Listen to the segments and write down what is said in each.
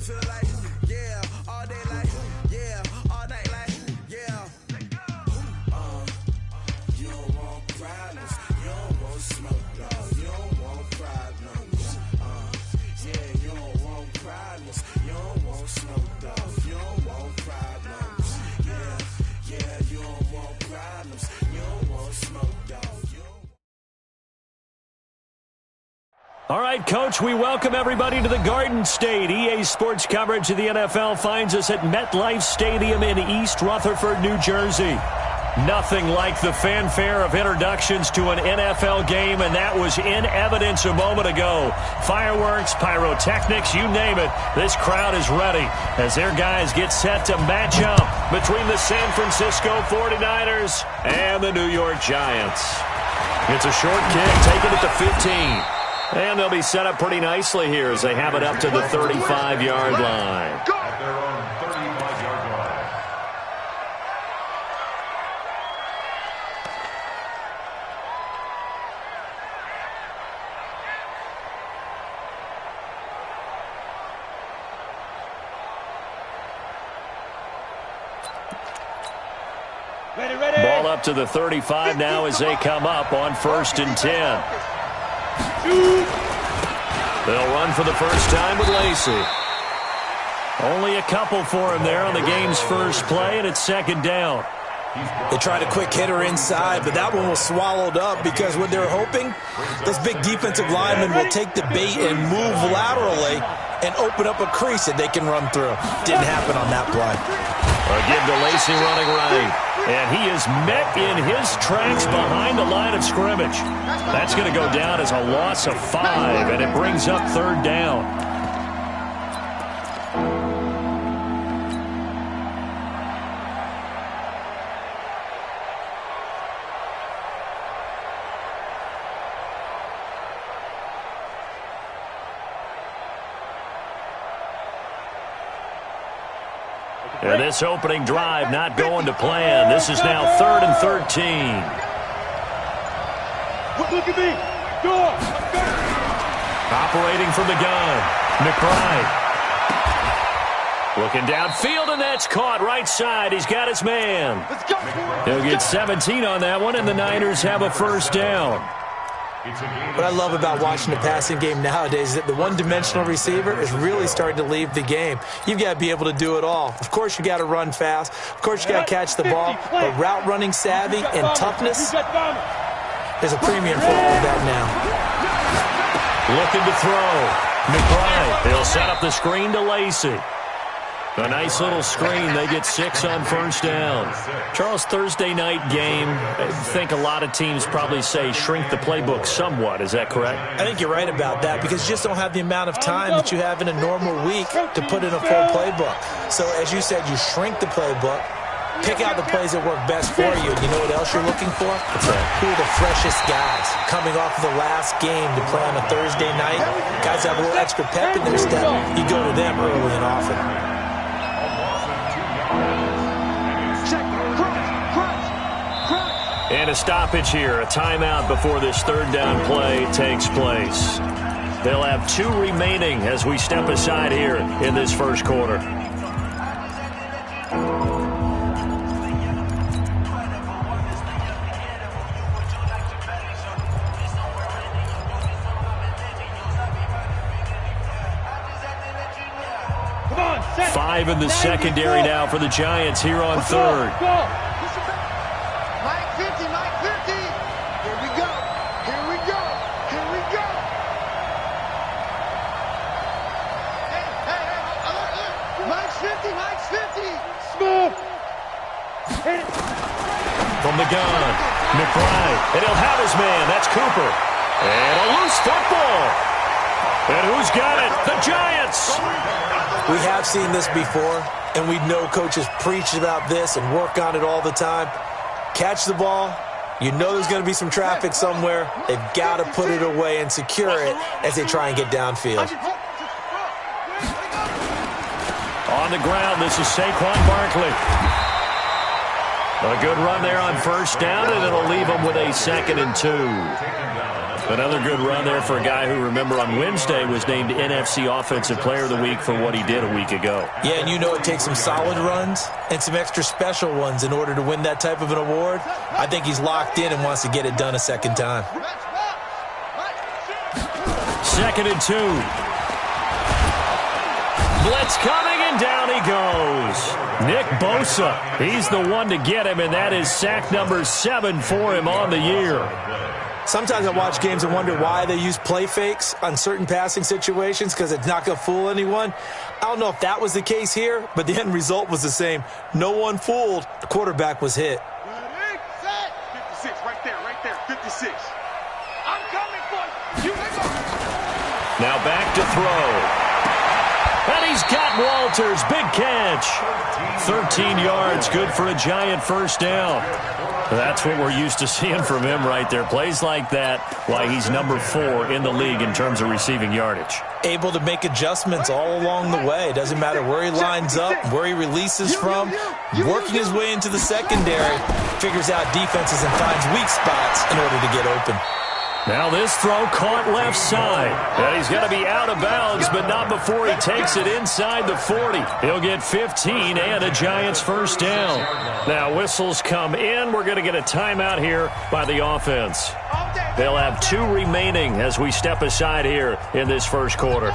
feel like, yeah, all day like, yeah, all night like, yeah. You don't want problems, you don't want smoke, dog. You don't want problems. Yeah, you don't want problems, you don't want smoke, dog. You don't want problems. Yeah, you don't want problems, you don't want smoke, dog. All right, Coach, we welcome everybody to the Garden State. EA Sports coverage of the NFL finds us at MetLife Stadium in East Rutherford, New Jersey. Nothing like the fanfare of introductions to an NFL game, and that was in evidence a moment ago. Fireworks, pyrotechnics, you name it. This crowd is ready as their guys get set to match up between the San Francisco 49ers and the New York Giants. It's a short kick, taken at the 15. And they'll be set up pretty nicely here as they have it up to the 35-yard line. At their own 35-yard line. Ready. Ball up to the 35 now as they come up on 1st and 10. They'll run for the first time with Lacey. Only a couple for him there on the game's first play, and it's 2nd down. They tried a quick hitter inside, but that one was swallowed up because what they're hoping, those big defensive linemen will take the bait and move laterally and open up a crease that they can run through. Didn't happen on that play. Again to Lacey running right. And he is met in his tracks behind the line of scrimmage. That's going to go down as a loss of 5, and it brings up 3rd down. And this opening drive not going to plan. This is now 3rd and 13. Look at me. Go. Operating from the gun, McBride. Looking downfield, and that's caught right side. He's got his man. He'll get 17 on that one, and the Niners have a 1st down. What I love about watching the passing game nowadays is that the one-dimensional receiver is really starting to leave the game. You've got to be able to do it all. Of course, you got to run fast. Of course, you got to catch the ball. But route running savvy and toughness, there's a premium for all of that now. Looking to throw. McBride. He'll set up the screen to Lacey. A nice little screen. They get 6 on 1st down. Charles, Thursday night game, I think a lot of teams probably say shrink the playbook somewhat. Is that correct? I think you're right about that because you just don't have the amount of time that you have in a normal week to put in a full playbook. So, as you said, you shrink the playbook, pick out the plays that work best for you. You know what else you're looking for? Who are the freshest guys coming off of the last game to play on a Thursday night? Guys have a little extra pep in their step. You go to them early and often. And a stoppage here, a timeout before this 3rd down play takes place. They'll have 2 remaining as we step aside here in this 1st quarter. Come on, set. 5 in the secondary now for the Giants here on 3rd. Go. From the gun, McBride, and he'll have his man. That's Cooper. And a loose football. And who's got it? The Giants. We have seen this before, and we know coaches preach about this and work on it all the time. Catch the ball. You know there's going to be some traffic somewhere. They've got to put it away and secure it as they try and get downfield. On the ground, this is Saquon Barkley. A good run there on 1st down, and it'll leave them with a 2nd and 2. Another good run there for a guy who, remember, on Wednesday was named NFC Offensive Player of the Week for what he did a week ago. Yeah, and you know it takes some solid runs and some extra special ones in order to win that type of an award. I think he's locked in and wants to get it done a second time. 2nd and 2. Blitz coming, and down he goes. Nick Bosa, he's the one to get him, and that is sack number 7 for him on the year. Sometimes I watch games and wonder why they use play fakes on certain passing situations because it's not going to fool anyone. I don't know if that was the case here, but the end result was the same. No one fooled. The quarterback was hit. 56, right there, 56. I'm coming for you. Now back to throw. And he's got Walters. Big catch. 13 yards. Good for a Giant first down. That's what we're used to seeing from him right there. Plays like that, why he's number 4 in the league in terms of receiving yardage. Able to make adjustments all along the way. Doesn't matter where he lines up, where he releases from. Working his way into the secondary. Figures out defenses and finds weak spots in order to get open. Now this throw caught left side. And he's got to be out of bounds, but not before he takes it inside the 40. He'll get 15 and a Giants first down. Now whistles come in. We're going to get a timeout here by the offense. They'll have 2 remaining as we step aside here in this first quarter.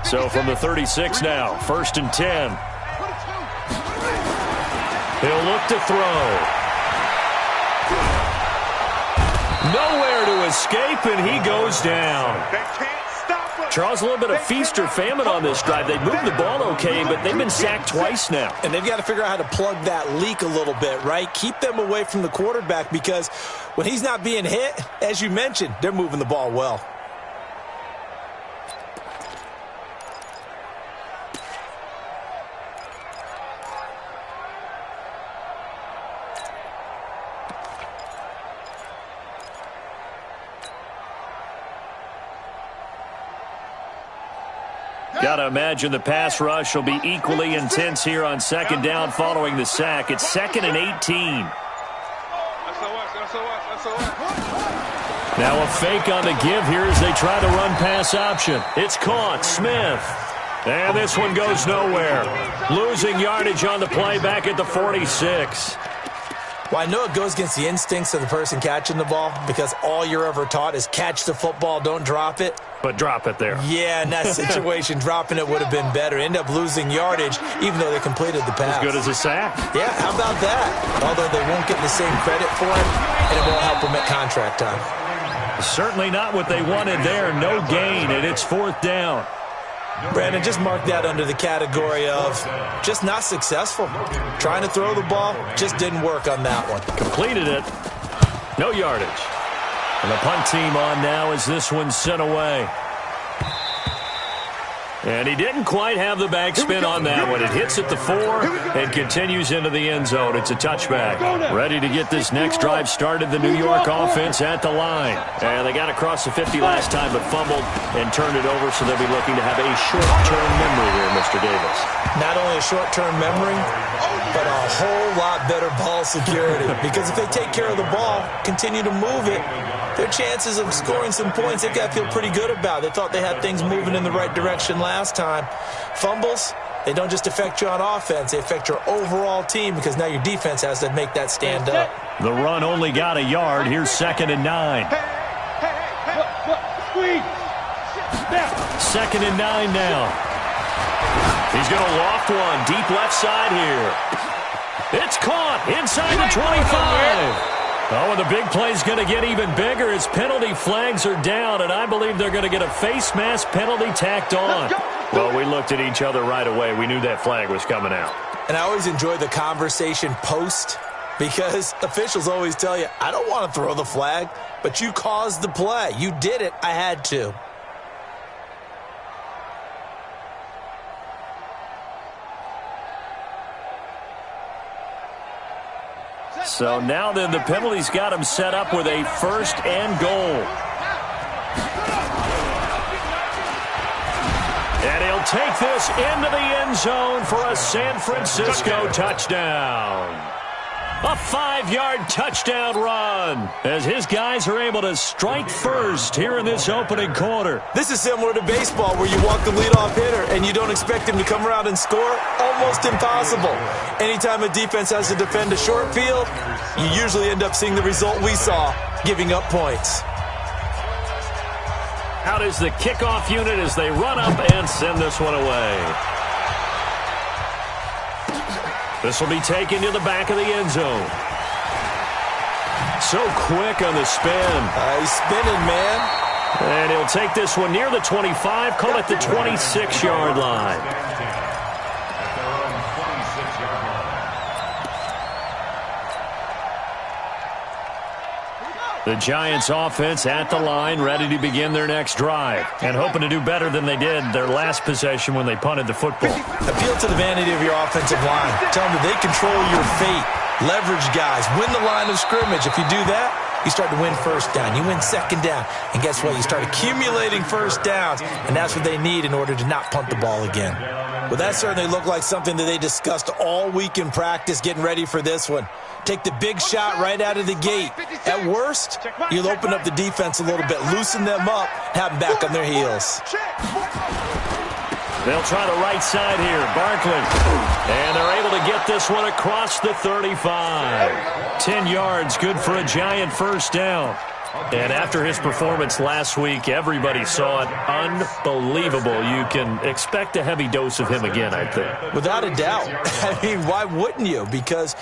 So from the 36 now, 1st and 10. He'll look to throw. Nowhere to escape, and he goes down. Charles, a little bit of feast or famine on this drive. They moved the ball okay, but they've been sacked twice now. And they've got to figure out how to plug that leak a little bit, right? Keep them away from the quarterback because when he's not being hit, as you mentioned, they're moving the ball well. Got to imagine the pass rush will be equally intense here on 2nd down following the sack. It's 2nd and 18. Now a fake on the give here as they try to run pass option. It's caught. Smith. And this one goes nowhere. Losing yardage on the play back at the 46. Well, I know it goes against the instincts of the person catching the ball because all you're ever taught is catch the football, don't drop it. But drop it there. Yeah, in that situation, dropping it would have been better. End up losing yardage, even though they completed the pass. As good as a sack. Yeah, how about that? Although they won't get the same credit for it, and it won't help them at contract time. Certainly not what they wanted there. No gain, and it's 4th down. Brandon, just mark that under the category of just not successful. Trying to throw the ball, just didn't work on that one. Completed it. No yardage. And the punt team on now as this one's sent away. And he didn't quite have the backspin on that one. It hits at the 4 and continues into the end zone. It's a touchback. Ready to get this next drive started. The New York offense at the line. And they got across the 50 last time but fumbled and turned it over, so they'll be looking to have a short-term memory here, Mr. Davis. Not only a short-term memory, but a whole lot better ball security. Because if they take care of the ball, continue to move it, their chances of scoring some points, they've got to feel pretty good about. They thought they had things moving in the right direction last time. Fumbles, they don't just affect you on offense. They affect your overall team because now your defense has to make that stand up. The run only got a yard. Here's 2nd and 9. Squeeze. 2nd and 9 now. He's going to loft one deep left side here. It's caught inside the 25. Oh, and the big play's going to get even bigger as penalty flags are down, and I believe they're going to get a face mask penalty tacked on. Well, we looked at each other right away. We knew that flag was coming out. And I always enjoy the conversation post because officials always tell you, I don't want to throw the flag, but you caused the play. You did it. I had to. So now then the penalty's got him set up with a 1st and goal. And he'll take this into the end zone for a San Francisco touchdown. A 5-yard touchdown run as his guys are able to strike first here in this opening quarter. This is similar to baseball where you walk the leadoff hitter and you don't expect him to come around and score. Almost impossible. Anytime a defense has to defend a short field, you usually end up seeing the result we saw, giving up points. Out is the kickoff unit as they run up and send this one away. This will be taken to the back of the end zone. So quick on the spin. He's spinning, man. And he'll take this one near the 25, call it the 26-yard line. The Giants offense at the line, ready to begin their next drive, and hoping to do better than they did their last possession when they punted the football. Appeal to the vanity of your offensive line. Tell them that they control your fate. Leverage guys. Win the line of scrimmage. If you do that, you start to win first down. You win second down. And guess what? You start accumulating first downs, and that's what they need in order to not punt the ball again. Well, that certainly looked like something that they discussed all week in practice getting ready for this one. Take the big shot right out of the gate. At worst, you'll open up the defense a little bit, loosen them up, have them back on their heels. They'll try the right side here, Barkley. And they're able to get this one across the 35. 10 yards, good for a Giant first down. And after his performance last week, everybody saw it. Unbelievable. You can expect a heavy dose of him again, I think. Without a doubt. I mean, why wouldn't you? Because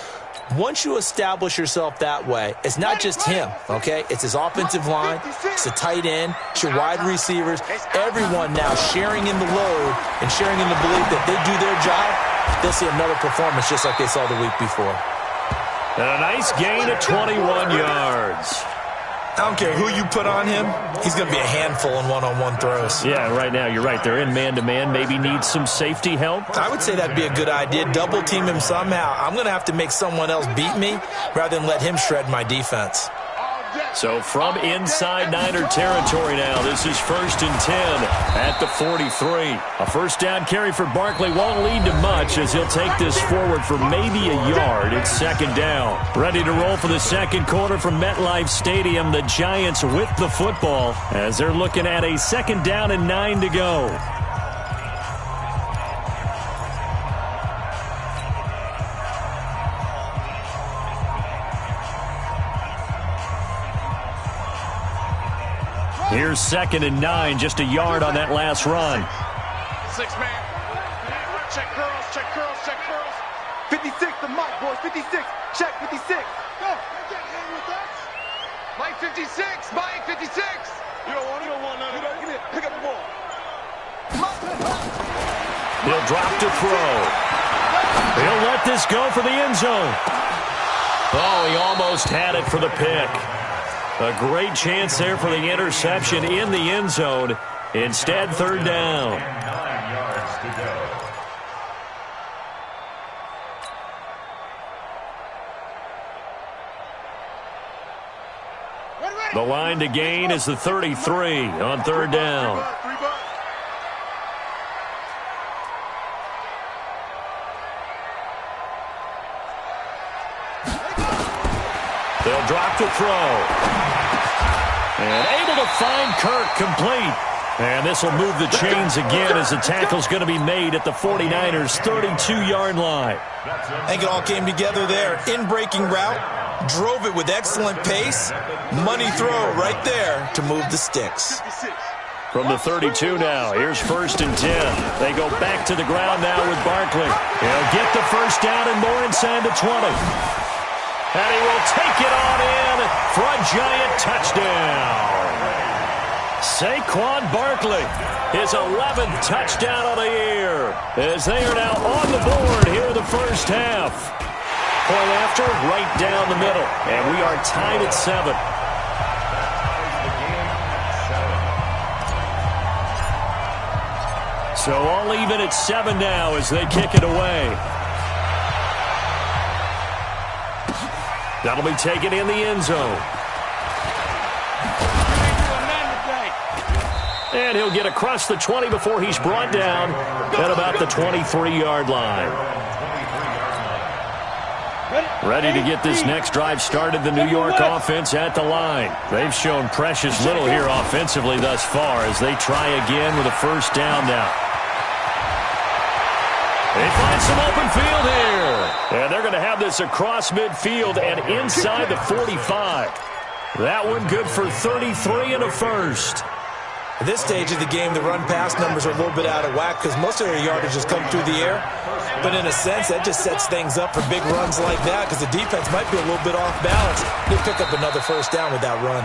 once you establish yourself that way, it's not just him, okay? It's his offensive line, it's the tight end, it's your wide receivers, everyone now sharing in the load and sharing in the belief that they do their job, they'll see another performance just like they saw the week before. And a nice gain of 21 yards. I don't care who you put on him, he's going to be a handful in one-on-one throws. Yeah, right now, you're right. They're in man-to-man. Maybe need some safety help. I would say that'd be a good idea. Double team him somehow. I'm going to have to make someone else beat me rather than let him shred my defense. So from inside Niner territory now, this is 1st and 10 at the 43. A first down carry for Barkley won't lead to much as he'll take this forward for maybe a yard. It's 2nd down. Ready to roll for the second quarter from MetLife Stadium. The Giants with the football as they're looking at a 2nd down and 9 to go. Here's 2nd and 9, just a yard on that last run. 6-man. Check curls, check curls, check curls. 56, the mic, boys. 56. Check 56. Go. Mike 56. Mike 56. You don't want it. You don't want none of it. Give me it. Pick up the ball. He'll drop to throw. He'll let this go for the end zone. Oh, he almost had it for the pick. A great chance there for the interception in the end zone. Instead, 3rd down. 9 yards to go. The line to gain is the 33 on 3rd down. They'll drop to throw. And able to find Kirk complete. And this will move the chains again as the tackle's going to be made at the 49ers' 32-yard line. I think it all came together there. In-breaking route, drove it with excellent pace. Money throw right there to move the sticks. From the 32 now, here's 1st and 10. They go back to the ground now with Barkley. He'll get the first down and more inside the 20. And he will take it on in for a Giant touchdown. Saquon Barkley, his 11th touchdown of the year, as they are now on the board here in the first half. Point after, right down the middle, and we are tied at 7. So all even at 7 now as they kick it away. That'll be taken in the end zone. And he'll get across the 20 before he's brought down at about the 23-yard line. Ready to get this next drive started, the New York offense at the line. They've shown precious little here offensively thus far as they try again with a first down now. They find some open field here. And they're going to have this across midfield and inside the 45. That one good for 33 and a first. At this stage of the game, the run-pass numbers are a little bit out of whack because most of their yardage has come through the air. But in a sense, that just sets things up for big runs like that because the defense might be a little bit off balance. They'll pick up another first down with that run.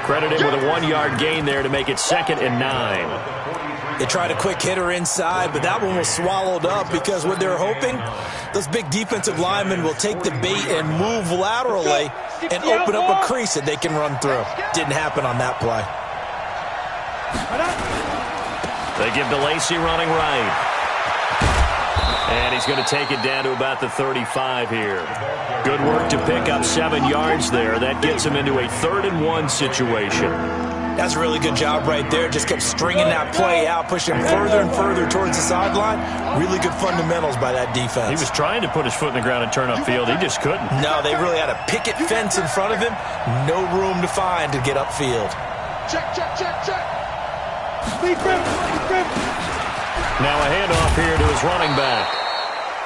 Credited with a 1-yard gain there to make it 2nd and 9. They tried a quick hitter inside, but that one was swallowed up because what they're hoping, those big defensive linemen will take the bait and move laterally and open up a crease that they can run through. Didn't happen on that play. They give to Lacey running right. And he's going to take it down to about the 35 here. Good work to pick up 7 yards there. That gets him into a 3rd and 1 situation. That's a really good job right there. Just kept stringing that play out, pushing further and further towards the sideline. Really good fundamentals by that defense. He was trying to put his foot in the ground and turn upfield. He just couldn't. No, they really had a picket fence in front of him. No room to find to get upfield. Check. Now a handoff here to his running back.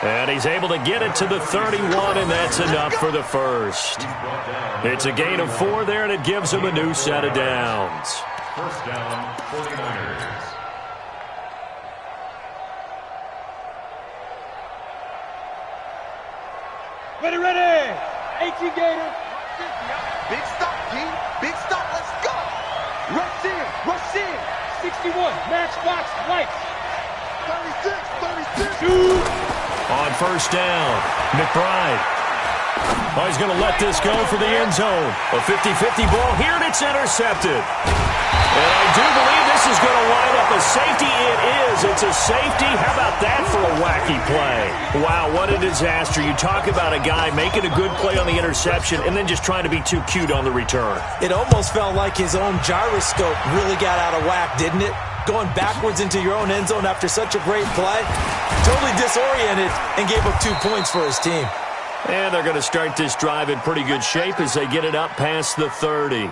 And he's able to get it to the 31, and that's enough for the first. It's a gain of 4 there, and it gives him a new set of downs. First down, 49ers. Ready. 18 Gator. Big stop, G. Big stop. Let's go. Rush in. 61. Matchbox lights. 36. Shoot. On first down, McBride. Oh, he's going to let this go for the end zone. A 50-50 ball here, and it's intercepted. And I do believe this is going to wind up a safety. It is. It's a safety. How about that for a wacky play? Wow, what a disaster. You talk about a guy making a good play on the interception and then just trying to be too cute on the return. It almost felt like his own gyroscope really got out of whack, didn't it? Going backwards into your own end zone after such a great play. Totally disoriented and gave up 2 points for his team. And they're going to start this drive in pretty good shape as they get it up past the 30.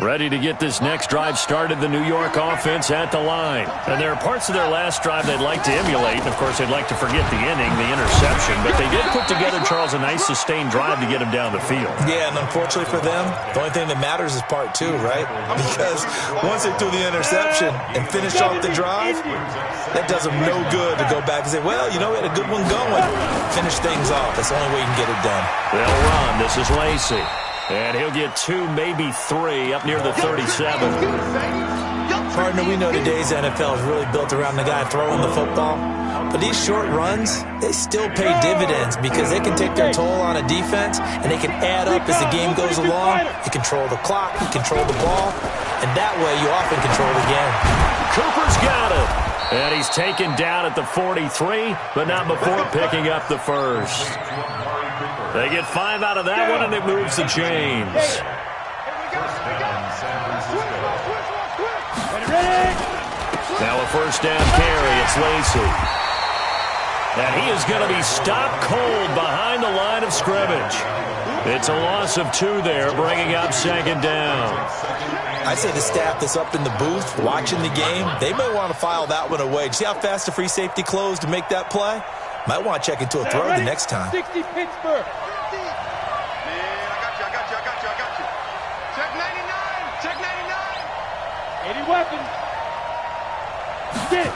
Ready to get this next drive started, the New York offense at the line. And there are parts of their last drive they'd like to emulate. And, of course, they'd like to forget the inning, the interception. But they did put together, Charles, a nice sustained drive to get him down the field. Yeah, and unfortunately for them, the only thing that matters is part 2, right? Because once they threw the interception and finished off the drive, that does them no good to go back and say, well, you know, we had a good one going. Finish things off. That's the only way you can get it done. They'll run. This is Lacey. And he'll get 2, maybe 3, up near the 37. Partner, we know today's NFL is really built around the guy throwing the football. But these short runs, they still pay dividends because they can take their toll on a defense, and they can add up as the game goes along. You control the clock, you control the ball, and that way you often control the game. Cooper's got it. And he's taken down at the 43, but not before picking up the first. They get 5 out of that one, and it moves the chains. Now a first down carry. It's Lacey. And he is going to be stopped cold behind the line of scrimmage. It's a loss of 2 there, bringing up 2nd down. I say the staff that's up in the booth watching the game, they may want to file that one away. See how fast the free safety closed to make that play? Might want to check into a throw the next time. 60 Pittsburgh. Man, I got you. Check 99. 80 weapons. Get it.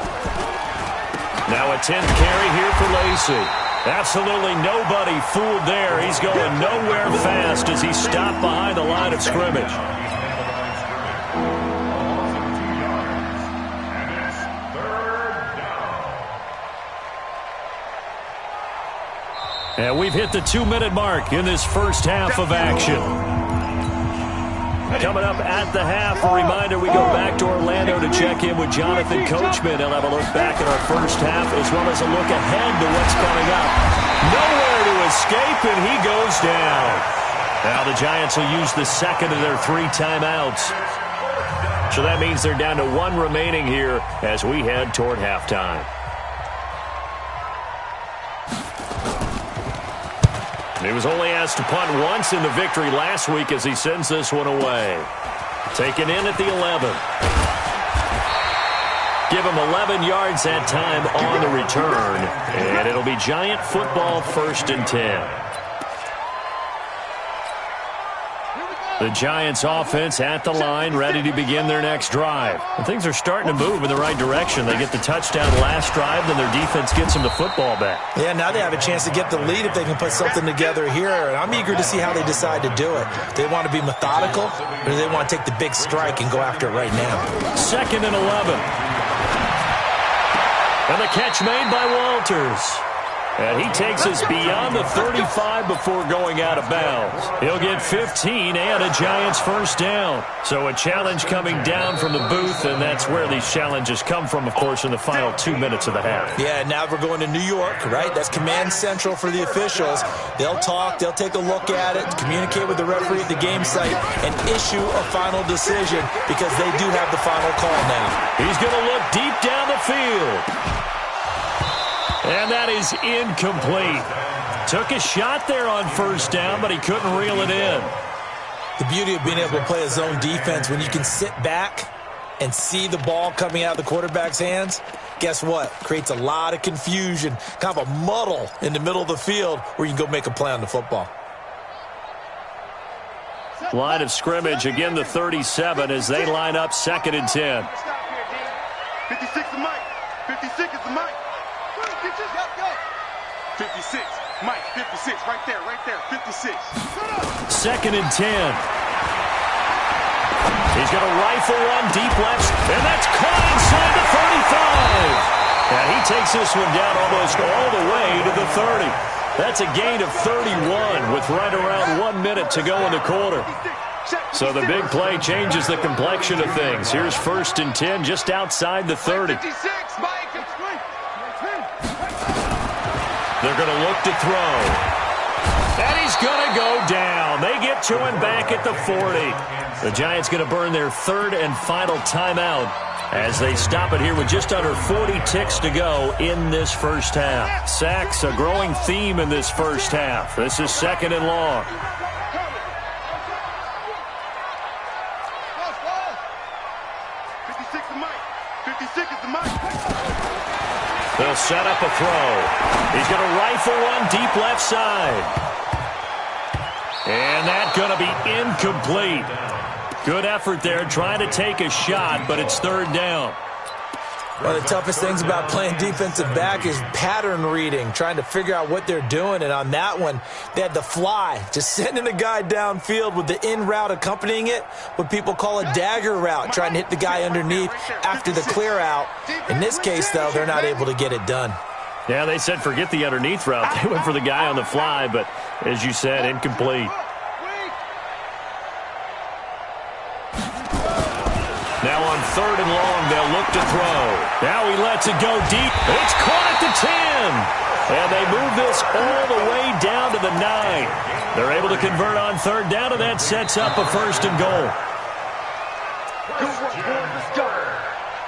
Now a 10th carry here for Lacey. Absolutely nobody fooled there. He's going nowhere fast as he's stopped behind the line of scrimmage. And we've hit the 2-minute mark in this first half of action. Coming up at the half, a reminder we go back to Orlando to check in with Jonathan Coachman. He'll have a look back at our first half as well as a look ahead to what's coming up. Nowhere to escape, and he goes down. Now the Giants will use the second of their 3 timeouts. So that means they're down to 1 remaining here as we head toward halftime. He was only asked to punt once in the victory last week as he sends this one away. Taken in at the 11. Give him 11 yards that time on the return. And it'll be Giant football 1st and 10. The Giants offense at the line, ready to begin their next drive. And things are starting to move in the right direction. They get the touchdown last drive, then their defense gets them the football back. Yeah, now they have a chance to get the lead if they can put something together here. And I'm eager to see how they decide to do it. Do they want to be methodical, or do they want to take the big strike and go after it right now? 2nd and 11. And the catch made by Walters. And he takes us beyond the 35 before going out of bounds. He'll get 15 and a Giants first down. So a challenge coming down from the booth, and that's where these challenges come from, of course, in the final 2 minutes of the half. Yeah, now we're going to New York, right? That's command central for the officials. They'll talk, they'll take a look at it, communicate with the referee at the game site, and issue a final decision because they do have the final call now. He's going to look deep down the field. And that is incomplete. Took a shot there on first down, but he couldn't reel it in. The beauty of being able to play a zone defense, when you can sit back and see the ball coming out of the quarterback's hands, guess what? Creates a lot of confusion, kind of a muddle in the middle of the field where you can go make a play on the football. Line of scrimmage, again the 37 as they line up 2nd and 10. 56 is Mike. 56 is the Mike. 56, Mike, 56, right there, 56. 2nd and 10. He's going to rifle one deep left, and that's caught inside the 35. And he takes this one down almost all the way to the 30. That's a gain of 31 with right around 1 minute to go in the quarter. So the big play changes the complexion of things. Here's 1st and 10 just outside the 30. 56, Mike. They're going to look to throw. And he's going to go down. They get to him back at the 40. The Giants going to burn their 3rd and final timeout as they stop it here with just under 40 ticks to go in this first half. Sacks, a growing theme in this first half. This is 2nd and long. They'll set up a throw. He's going to rifle one deep left side. And that's going to be incomplete. Good effort there trying to take a shot, but it's 3rd down. One of the toughest things about playing defensive back is pattern reading, trying to figure out what they're doing. And on that one, they had the fly, just sending a guy downfield with the in route accompanying it, what people call a dagger route, trying to hit the guy underneath after the clear out. In this case, though, they're not able to get it done. Yeah, they said forget the underneath route. They went for the guy on the fly, but as you said, incomplete. Now on 3rd and long, they'll look to throw. Now he lets it go deep. It's caught at the 10. And they move this all the way down to the 9. They're able to convert on 3rd down, and that sets up a 1st and goal. Good work, boys. Let's go.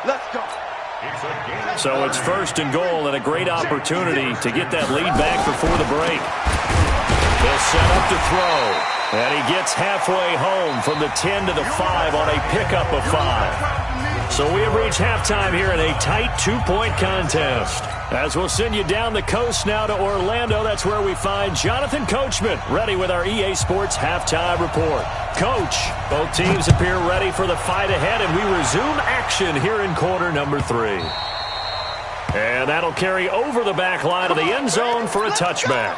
Let's go. So it's 1st and goal and a great opportunity to get that lead back before the break. They'll set up to throw. And he gets halfway home from the 10 to the 5 on a pickup of 5. So we have reached halftime here in a tight 2-point contest. As we'll send you down the coast now to Orlando, that's where we find Jonathan Coachman ready with our EA Sports Halftime Report. Coach, both teams appear ready for the fight ahead, and we resume action here in quarter number 3. And that'll carry over the back line of the end zone for a touchback.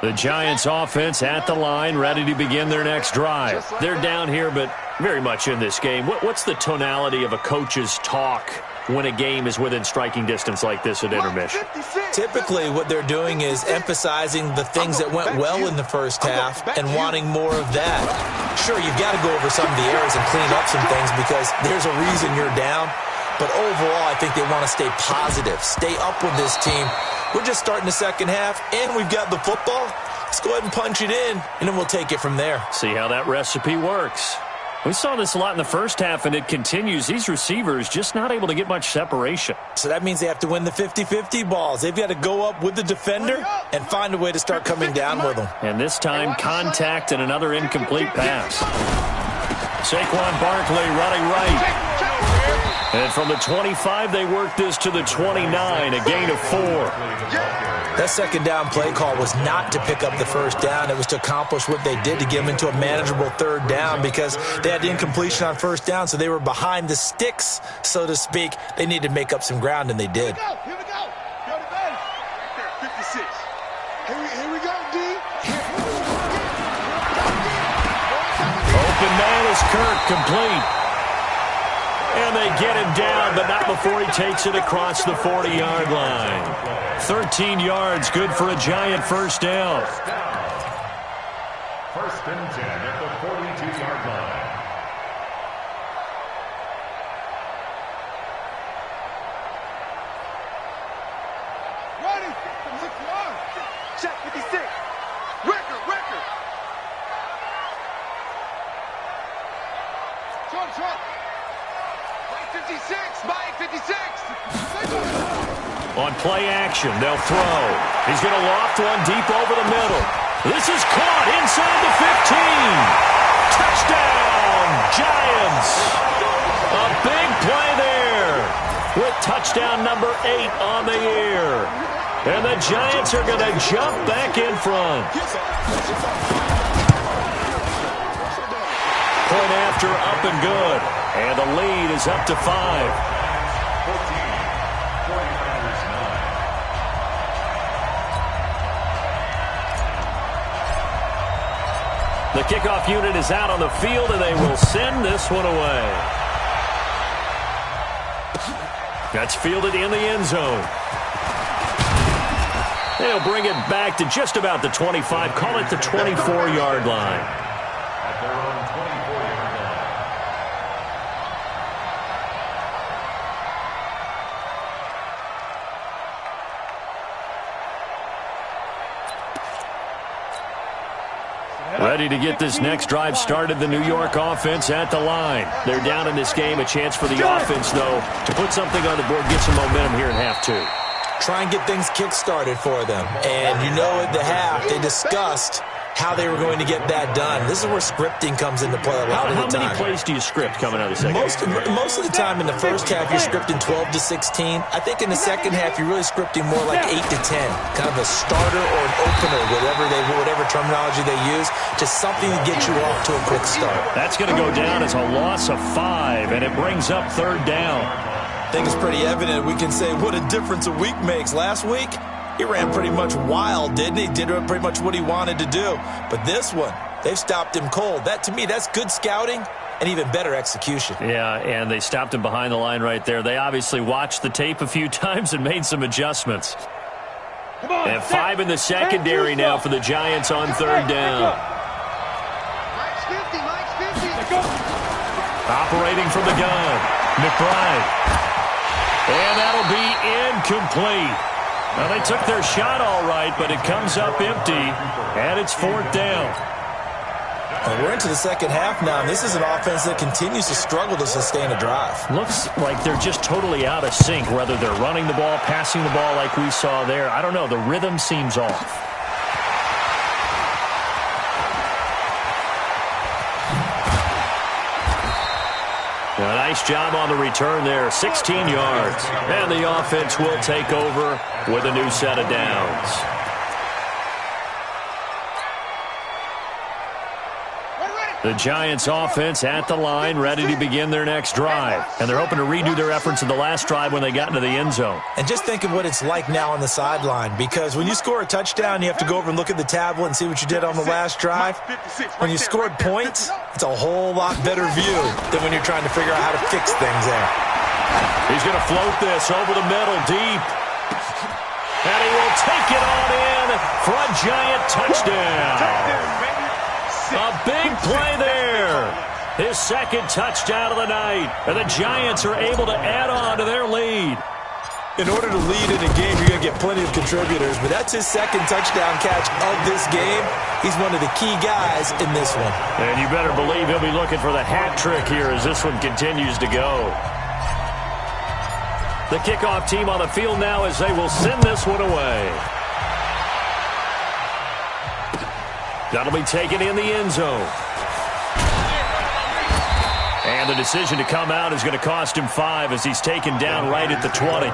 The Giants offense at the line, ready to begin their next drive. They're down here, but Very much in this game. What's the tonality of a coach's talk when a game is within striking distance like this at intermission? Typically, what they're doing is emphasizing the things that went well in the first half and wanting more of that. Sure, you've got to go over some of the errors and clean up some things because there's a reason you're down. But overall, I think they want to stay positive, stay up with this team. We're just starting the second half, and we've got the football. Let's go ahead and punch it in, and then we'll take it from there. See how that recipe works. We saw this a lot in the first half, and it continues. These receivers just not able to get much separation. So that means they have to win the 50-50 balls. They've got to go up with the defender and find a way to start coming down with them. And this time, contact and another incomplete pass. Saquon Barkley running right. And from the 25, they work this to the 29, a gain of 4. That second down play call was not to pick up the first down. It was to accomplish what they did to get them into a manageable third down because they had the incompletion on first down, so they were behind the sticks, so to speak. They needed to make up some ground, and they did. Here we go. Go to bed. 56. Here we go, D. Open man is Kirk, complete. And they get him down, but not before he takes it across the 40-yard line. 13 yards, good for a Giant first down. First and 10 at the 42-yard line. Ready. Check 56. Record. Short. 56, Mike, 56. On play action, they'll throw. He's going to loft one deep over the middle. This is caught inside the 15. Touchdown, Giants. A big play there with touchdown number 8 on the year. And the Giants are going to jump back in front. Point after, up and good. And the lead is up to 5. 49ers 9. The kickoff unit is out on the field, and they will send this one away. That's fielded in the end zone. They'll bring it back to just about the 25. Call it the 24-yard line. At their own 24-yard line. Ready to get this next drive started, the New York offense at the line. They're down in this game. A chance for the offense, though, to put something on the board, get some momentum here in half 2. Try and get things kick-started for them. And you know at the half, they discussed how they were going to get that done. This is where scripting comes into play a lot of the time. How many plays do you script coming out of the second? Most of the time in the first half, you're scripting 12 to 16. I think in the second half, you're really scripting more like 8 to 10. Kind of a starter or an opener, whatever terminology they use, just something to get you off to a quick start. That's going to go down as a loss of 5, and it brings up third down. I think it's pretty evident. We can say what a difference a week makes. Last week, he ran pretty much wild, didn't he? Did pretty much what he wanted to do. But this one, they've stopped him cold. That, to me, that's good scouting and even better execution. Yeah, and they stopped him behind the line right there. They obviously watched the tape a few times and made some adjustments. And 5 in the secondary now for the Giants on third down. Mike's 50. Operating from the gun, McBride. And that'll be incomplete. Now, they took their shot all right, but it comes up empty, and it's fourth down. And we're into the second half now, and this is an offense that continues to struggle to sustain a drive. Looks like they're just totally out of sync, whether they're running the ball, passing the ball like we saw there. I don't know. The rhythm seems off. A nice job on the return there, 16 yards. And the offense will take over with a new set of downs. The Giants offense at the line, ready to begin their next drive. And they're hoping to redo their efforts in the last drive when they got into the end zone. And just think of what it's like now on the sideline, because when you score a touchdown, you have to go over and look at the tablet and see what you did on the last drive. When you scored points, it's a whole lot better view than when you're trying to figure out how to fix things there. He's going to float this over the middle, deep. And he will take it on in for a Giant touchdown. A big play there. His second touchdown of the night. And the Giants are able to add on to their lead. In order to lead in a game, you're going to get plenty of contributors, but that's his second touchdown catch of this game. He's one of the key guys in this one. And you better believe he'll be looking for the hat trick here as this one continues to go. The kickoff team on the field now as they will send this one away. That'll be taken in the end zone. And the decision to come out is going to cost him 5 as he's taken down right at the 20.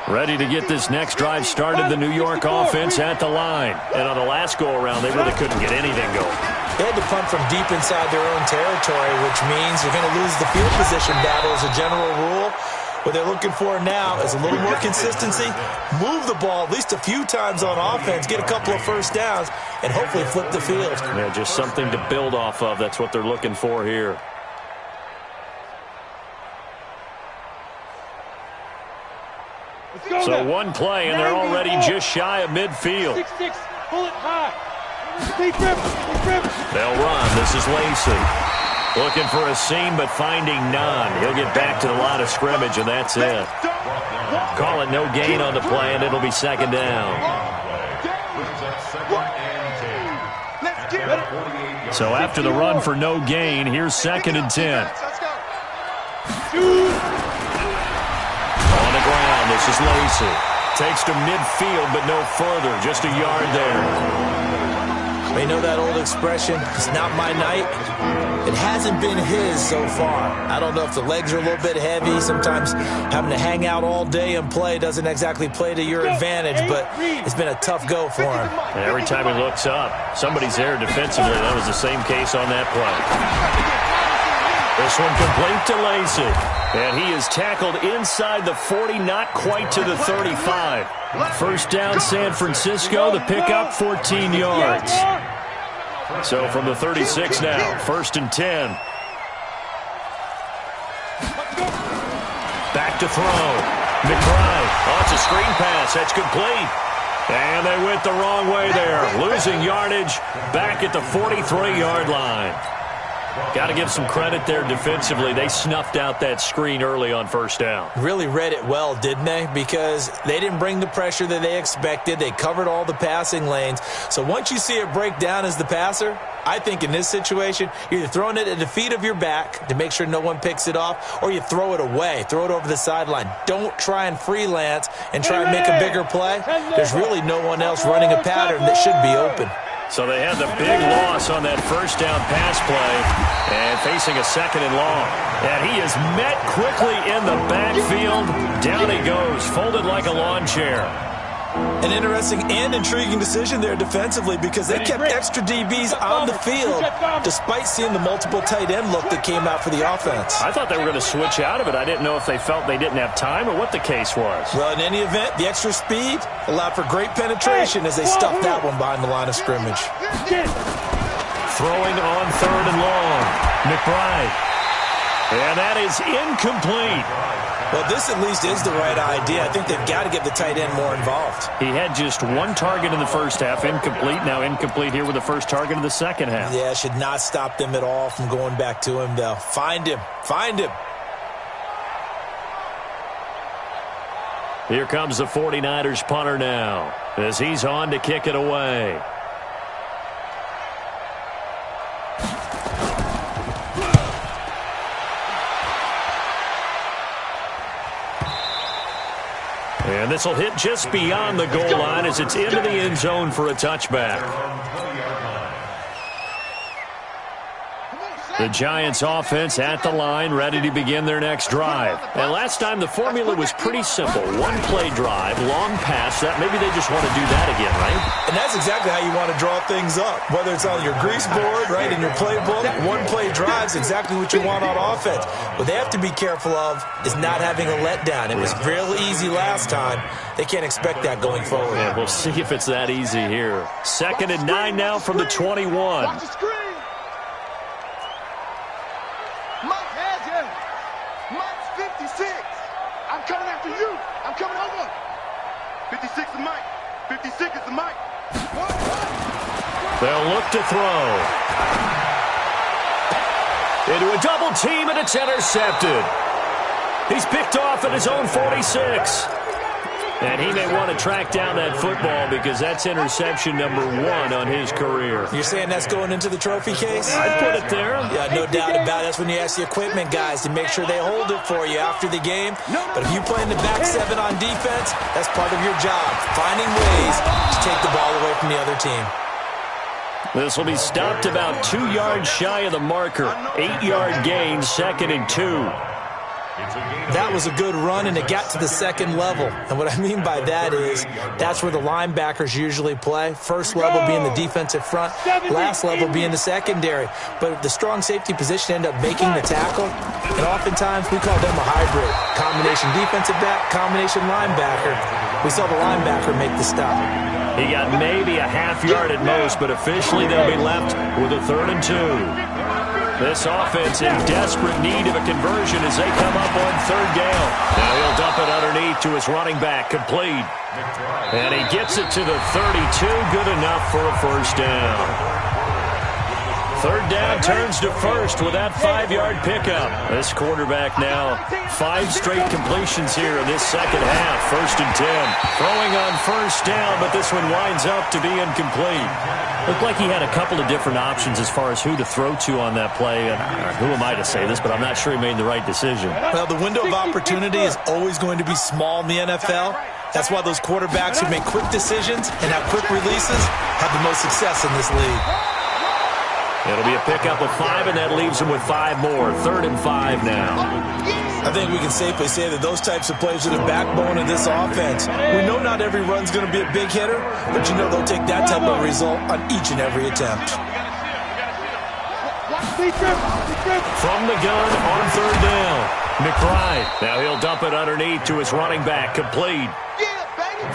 Ready to get this next drive started, the New York offense at the line. And on the last go-around, they really couldn't get anything going. They had to punt from deep inside their own territory, which means you're going to lose the field position battle as a general rule. What they're looking for now is a little more consistency, move the ball at least a few times on offense, get a couple of first downs, and hopefully flip the field. Yeah, just something to build off of. That's what they're looking for here. So one play, and they're already just shy of midfield. They'll run. This is Lacey. Looking for a seam, but finding none. He'll get back to the line of scrimmage, and that's it. Call it no gain on the play, and it'll be second down. So after the run for no gain, here's 2nd and 10. On the ground, this is Lacey. Takes to midfield, but no further. Just a yard there. You know that old expression, it's not my night? It hasn't been his so far. I don't know if the legs are a little bit heavy. Sometimes having to hang out all day and play doesn't exactly play to your advantage, but it's been a tough go for him. And every time he looks up, somebody's there defensively. That was the same case on that play. This one complete to Lacey. And he is tackled inside the 40, not quite to the 35. First down, San Francisco. The pickup, 14 yards. So from the 36 now, 1st and 10. Back to throw. McBride. Oh, it's a screen pass. That's complete. And they went the wrong way there. Losing yardage back at the 43-yard line. Got to give some credit there defensively. They snuffed out that screen early on first down. Really read it well, didn't they? Because they didn't bring the pressure that they expected. They covered all the passing lanes. So once you see it break down as the passer, I think in this situation, you're either throwing it at the feet of your back to make sure no one picks it off, or you throw it away, throw it over the sideline. Don't try and freelance and try and make a bigger play. There's really no one else running a pattern that should be open. So they had the big loss on that first down pass play and facing a 2nd and long. And he is met quickly in the backfield. Down he goes, folded like a lawn chair. An interesting and intriguing decision there defensively because they kept extra DBs on the field despite seeing the multiple tight end look that came out for the offense. I thought they were going to switch out of it. I didn't know if they felt they didn't have time or what the case was. Well, in any event, the extra speed allowed for great penetration as they stuffed that one behind the line of scrimmage. Throwing on 3rd and long. McBride. And that is incomplete. Well, this at least is the right idea. I think they've got to get the tight end more involved. He had just one target in the first half, incomplete. Now incomplete here with the first target of the second half. Yeah, should not stop them at all from going back to him, though. Find him. Find him. Here comes the 49ers punter now as he's on to kick it away. And this will hit just beyond the goal line as it's into the end zone for a touchback. The Giants offense at the line, ready to begin their next drive. And last time the formula was pretty simple. One play drive, long pass. That maybe they just want to do that again, right? And that's exactly how you want to draw things up. Whether it's on your grease board, right, in your playbook, one play drive's exactly what you want on offense. What they have to be careful of is not having a letdown. It was real easy last time. They can't expect that going forward. Yeah, we'll see if it's that easy here. 2nd and 9 now from the 21. Watch the screen. Mike has you. Mike's 56. I'm coming after you. I'm coming over. 56 is Mike. 56 is the Mike. They'll look to throw. Into a double team, and it's intercepted. He's picked off at his own 46. And he may want to track down that football because that's interception number 1 on his career. You're saying that's going into the trophy case? I'd put it there. Yeah, no doubt about it. That's when you ask the equipment guys to make sure they hold it for you after the game. But if you play in the back 7 on defense, that's part of your job, finding ways to take the ball away from the other team. This will be stopped about 2 yards shy of the marker. 8-yard gain, 2nd and 2. That was a good run, and it got to the second level. And what I mean by that is that's where the linebackers usually play. First level being the defensive front, last level being the secondary. But the strong safety position ended up making the tackle, and oftentimes we call them a hybrid. Combination defensive back, combination linebacker. We saw the linebacker make the stop. He got maybe a half yard at most, but officially they'll be left with a 3rd and 2. This offense in desperate need of a conversion as they come up on 3rd down. Now he'll dump it underneath to his running back, complete. And he gets it to the 32, good enough for a 1st down. 3rd down turns to 1st with that 5-yard pickup. This quarterback now 5 straight completions here in this second half. 1st and 10. Throwing on 1st down, but this one winds up to be incomplete. Looked like he had a couple of different options as far as who to throw to on that play. And who am I to say this, but I'm not sure he made the right decision. Well, the window of opportunity is always going to be small in the NFL. That's why those quarterbacks who make quick decisions and have quick releases have the most success in this league. It'll be a pickup of 5, and that leaves him with 5 more. 3rd and 5 now. I think we can safely say that those types of plays are the backbone of this offense. We know not every run's going to be a big hitter, but you know they'll take that type of result on each and every attempt. From the gun on 3rd down. McBride. Now he'll dump it underneath to his running back, complete.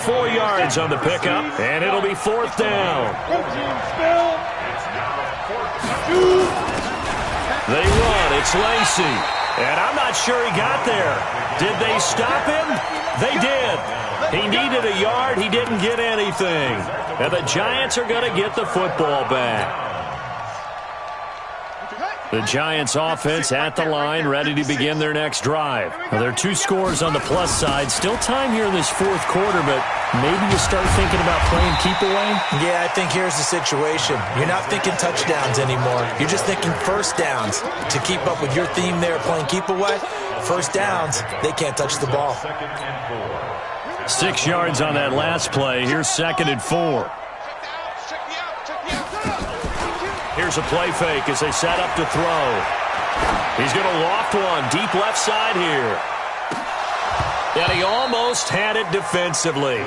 4 yards on the pickup, and it'll be 4th down. They run. It's Lacey. And I'm not sure he got there. Did they stop him? They did. He needed a yard. He didn't get anything. And the Giants are going to get the football back. The Giants offense at the line, ready to begin their next drive. Now, there are 2 scores on the plus side. Still time here in this 4th quarter, but maybe you start thinking about playing keep away? Yeah, I think here's the situation. You're not thinking touchdowns anymore. You're just thinking 1st downs. To keep up with your theme there, playing keep away, 1st downs, they can't touch the ball. 6 yards on that last play. Here's 2nd and 4. Here's a play fake as they set up to throw. He's going to loft one deep left side here. And he almost had it defensively.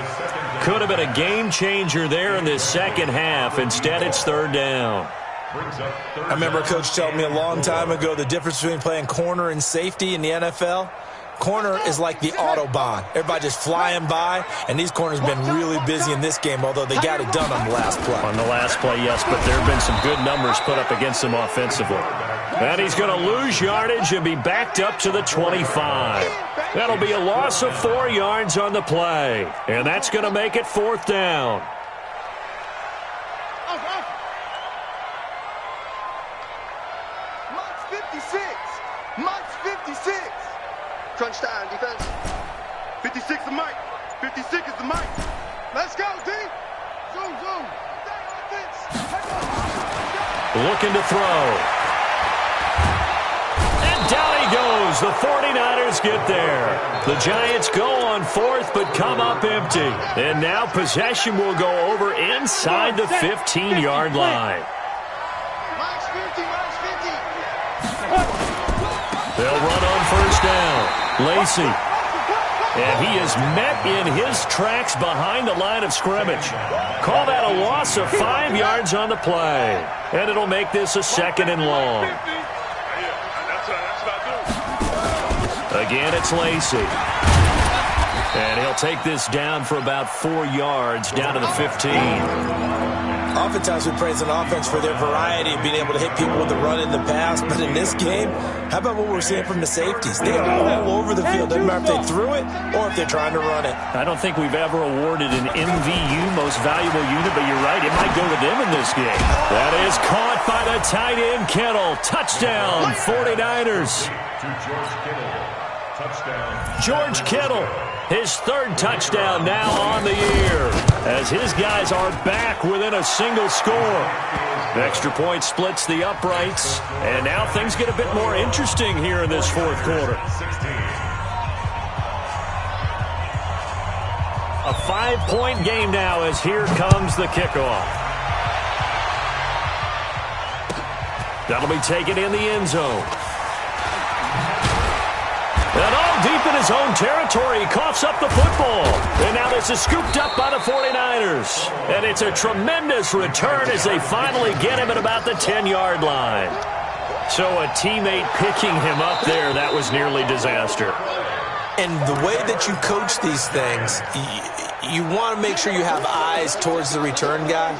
Could have been a game changer there in this second half. Instead, it's 3rd down. I remember a coach telling me a long time ago the difference between playing corner and safety in the NFL. Corner is like the Autobahn. Everybody just flying by, and these corners have been really busy in this game, although they got it done on the last play. On the last play, yes, but there have been some good numbers put up against him offensively. And he's going to lose yardage and be backed up to the 25. That'll be a loss of 4 yards on the play, and that's going to make it 4th down. Mike's 56. Mike's 56. Crunch time, defense. 56 is Mike. 56 is the Mike. Let's go, D. Zoom, zoom. Looking to throw. And down he goes. The 49ers get there. The Giants go on 4th but come up empty. And now possession will go over inside the 15-yard line. Mike's 50, Mike's 50. They'll run on first down. Lacey. And he is met in his tracks behind the line of scrimmage. Call that a loss of 5 yards on the play. And it'll make this a 2nd and long. Again, it's Lacey. And he'll take this down for about 4 yards, down to the 15. Oftentimes we praise an offense for their variety of being able to hit people with the run in the pass. But in this game, how about what we're seeing from the safeties? They are all over the field. Doesn't matter if they threw it or if they're trying to run it. I don't think we've ever awarded an MVU, most valuable unit, but you're right, it might go to them in this game. That is caught by the tight end, Kittle. Touchdown, 49ers. To George Kittle. Touchdown. George Kittle, his 3rd touchdown now on the year, as his guys are back within a single score. The extra point splits the uprights, and now things get a bit more interesting here in this 4th quarter. A 5-point game now, as here comes the kickoff. That'll be taken in the end zone. And all deep in his own territory, he coughs up the football. And now this is scooped up by the 49ers. And it's a tremendous return as they finally get him at about the 10-yard line. So a teammate picking him up there, that was nearly disaster. And the way that you coach these things, you want to make sure you have eyes towards the return guy,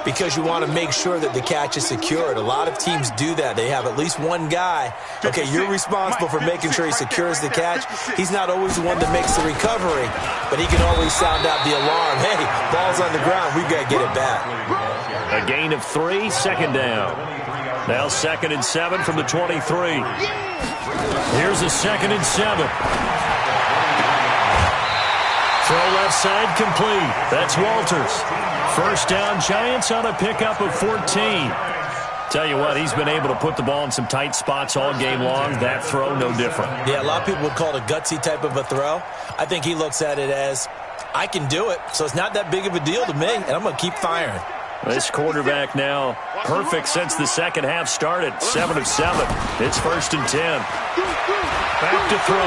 because you want to make sure that the catch is secured. A lot of teams do that. They have at least one guy. Okay, you're responsible for making sure he secures the catch. He's not always the one that makes the recovery, but he can always sound out the alarm. Hey, ball's on the ground. We've got to get it back. A gain of 3, 2nd down. Now 2nd and 7 from the 23. Here's a 2nd and 7. Throw left side complete. That's Walters. First down, Giants on a pickup of 14. Tell you what, he's been able to put the ball in some tight spots all game long. That throw, no different. Yeah, a lot of people would call it a gutsy type of a throw. I think he looks at it as, I can do it, so it's not that big of a deal to me, and I'm going to keep firing. This quarterback now perfect since the second half started. 7 of 7. It's 1st and 10. Back to throw.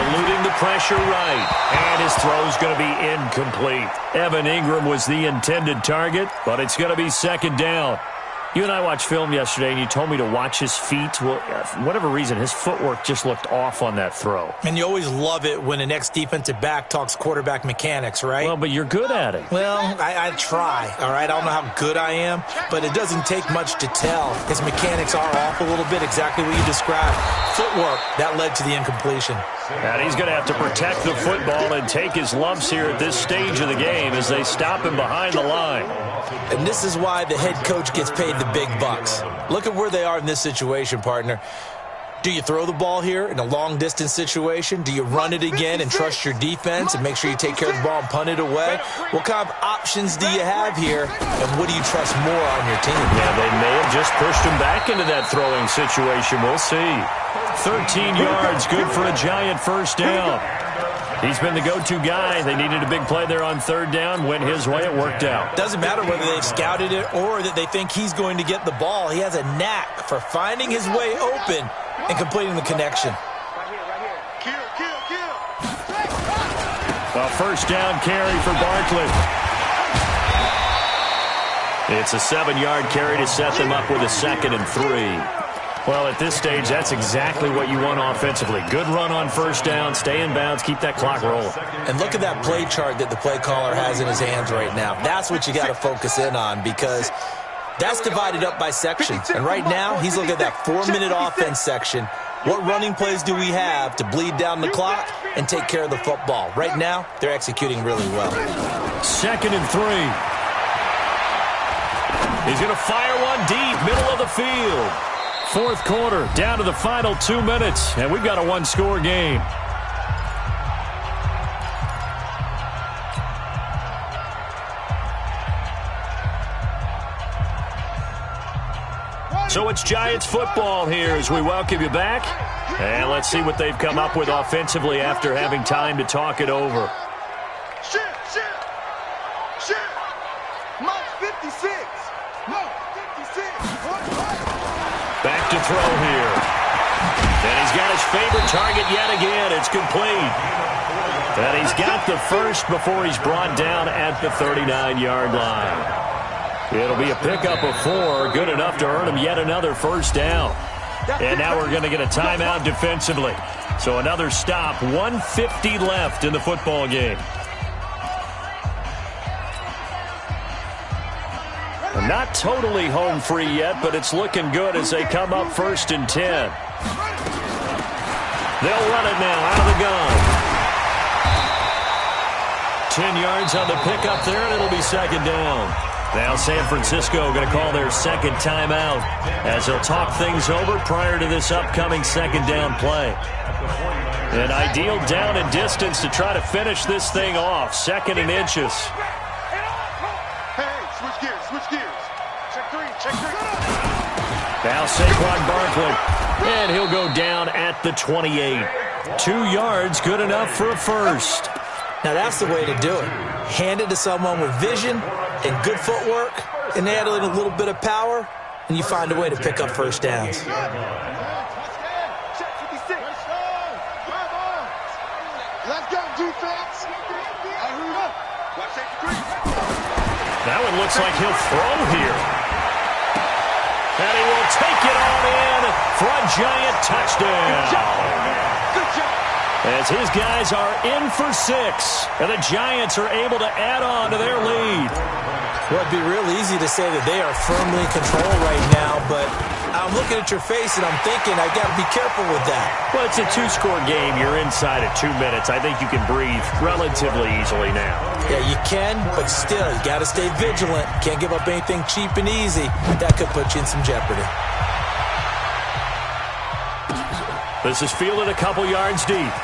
Eluding the pressure right. And his throw's going to be incomplete. Evan Ingram was the intended target, but it's going to be 2nd down. You and I watched film yesterday, and you told me to watch his feet. Well, for whatever reason, his footwork just looked off on that throw. And you always love it when an ex-defensive back talks quarterback mechanics, right? Well, but you're good at it. Well, I try, all right? I don't know how good I am, but it doesn't take much to tell. His mechanics are off a little bit, exactly what you described. Footwork, that led to the incompletion. And he's going to have to protect the football and take his lumps here at this stage of the game as they stop him behind the line. And this is why the head coach gets paid the big bucks. Look at where they are in this situation, partner. Do you throw the ball here in a long-distance situation? Do you run it again and trust your defense and make sure you take care of the ball and punt it away? What kind of options do you have here, and what do you trust more on your team? Yeah, they may have just pushed him back into that throwing situation. We'll see. 13 yards, good for a Giant first down. He's been the go-to guy. They needed a big play there on 3rd down. Went his way, it worked out. Doesn't matter whether they've scouted it or that they think he's going to get the ball. He has a knack for finding his way open and completing the connection. A first down carry for Barkley. It's a 7-yard carry to set them up with a 2nd and 3. Well, at this stage, that's exactly what you want offensively. Good run on first down, stay in bounds, keep that clock rolling. And look at that play chart that the play caller has in his hands right now. That's what you got to focus in on, because that's divided up by sections. And right now, he's looking at that 4-minute offense section. What running plays do we have to bleed down the clock and take care of the football? Right now, they're executing really well. 2nd and 3. He's going to fire one deep, middle of the field. 4th quarter, down to the final 2 minutes, and we've got a 1-score game. So it's Giants football here as we welcome you back. And let's see what they've come up with offensively after having time to talk it over. Shift. Mark 56. Mark 56. Back to throw here. And he's got his favorite target yet again. It's complete. And he's got the first before he's brought down at the 39-yard line. It'll be a pickup of 4, good enough to earn him yet another first down. And now we're going to get a timeout defensively. So another stop, 1:50 left in the football game. Not totally home free yet, but it's looking good as they come up 1st and 10. They'll run it now out of the gun. 10 yards on the pickup there, and it'll be 2nd down. Now San Francisco going to call their second timeout as they'll talk things over prior to this upcoming 2nd down play. An ideal down and distance to try to finish this thing off. 2nd and inches. Hey, switch gears, switch gears. Check 3, check 3. Now Saquon Barkley, and he'll go down at the 28. 2 yards, good enough for a first. Now that's the way to do it. Hand it to someone with vision and good footwork, and add a little bit of power, and you find a way to pick up first downs. Let's go, defense. Watch safety 3. That one looks like he'll throw here. And he will take it on in for a giant touchdown. Good job. As his guys are in for 6, and the Giants are able to add on to their lead. Well, it'd be real easy to say that they are firmly in control right now, but I'm looking at your face and I'm thinking I got to be careful with that. Well, it's a 2-score game. You're inside at 2 minutes. I think you can breathe relatively easily now. Yeah, you can, but still, you got to stay vigilant. Can't give up anything cheap and easy. That could put you in some jeopardy. This is fielded a couple yards deep.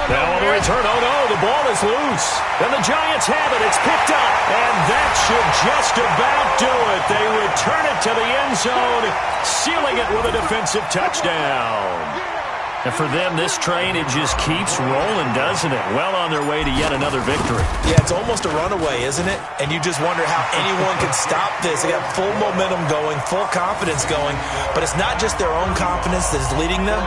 Now on the return, oh no, the ball is loose. And the Giants have it, it's picked up. And that should just about do it. They return it to the end zone, sealing it with a defensive touchdown. And for them, this train, it just keeps rolling, doesn't it? Well on their way to yet another victory. Yeah, it's almost a runaway, isn't it? And you just wonder how anyone can stop this. They got full momentum going, full confidence going. But it's not just their own confidence that is leading them.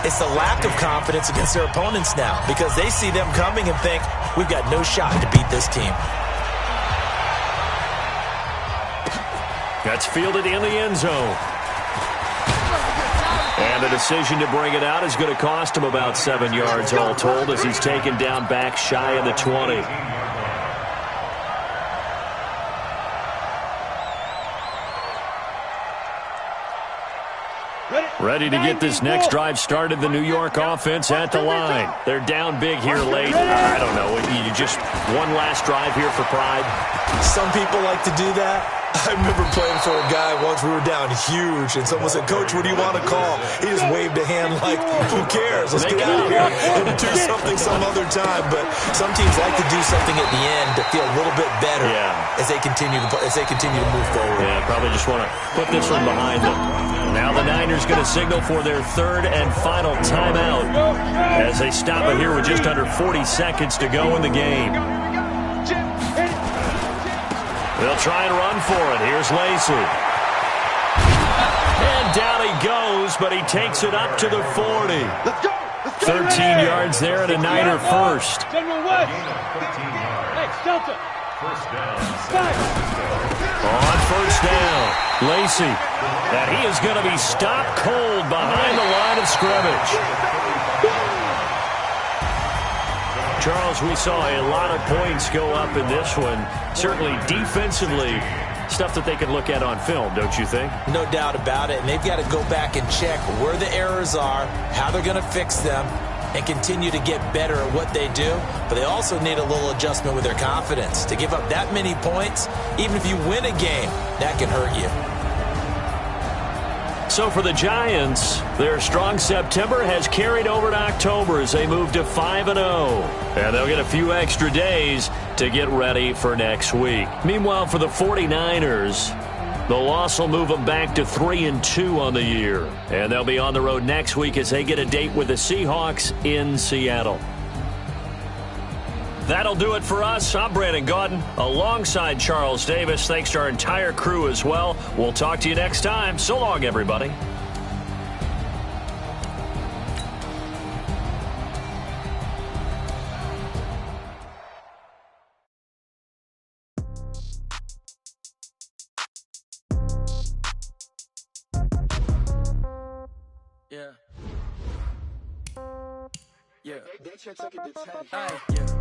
It's the lack of confidence against their opponents now, because they see them coming and think, we've got no shot to beat this team. That's fielded in the end zone. And the decision to bring it out is going to cost him about 7 yards all told as he's taken down back shy of the 20. Ready to get this next drive started, the New York offense at the line. They're down big here late. I don't know. You just one last drive here for pride. Some people like to do that. I remember playing for a guy once. We were down huge, and someone said, "Coach, what do you want to call?" He just waved a hand like, "Who cares? Let's get out of here and do something some other time." But some teams like to do something at the end to feel a little bit better as they continue to move forward. Yeah, probably just want to put this one behind them. Now the Niners going to signal for their third and final timeout as they stop it here with just under 40 seconds to go in the game. They'll try and run for it. Here's Lacy. And down he goes, but he takes it up to the 40. 13 yards there and a Niner first. On first down, Lacy. And he is going to be stopped cold behind the line of scrimmage. Charles, we saw a lot of points go up in this one. Certainly defensively, stuff that they can look at on film, don't you think? No doubt about it. And they've got to go back and check where the errors are, how they're going to fix them, and continue to get better at what they do. But they also need a little adjustment with their confidence. To give up that many points, even if you win a game, that can hurt you. So for the Giants, their strong September has carried over to October as they move to 5-0. And they'll get a few extra days to get ready for next week. Meanwhile, for the 49ers, the loss will move them back to 3-2 on the year. And they'll be on the road next week as they get a date with the Seahawks in Seattle. That'll do it for us. I'm Brandon Gaudin alongside Charles Davis. Thanks to our entire crew as well. We'll talk to you next time. So long, everybody. Yeah. Yeah.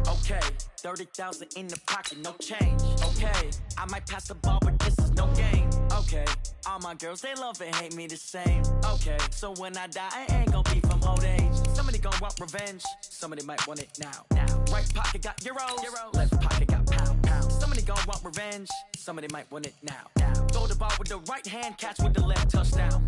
Okay. 30,000 in the pocket, no change. Okay. I might pass the ball, but this is no game. Okay. All my girls, they love and hate me the same. Okay. So when I die, I ain't gonna be from old age. Somebody gonna want revenge. Somebody might want it now. Right pocket got euros. Left pocket got pound. Somebody gonna want revenge. Somebody might want it now. Throw the ball with the right hand, catch with the left, touchdown.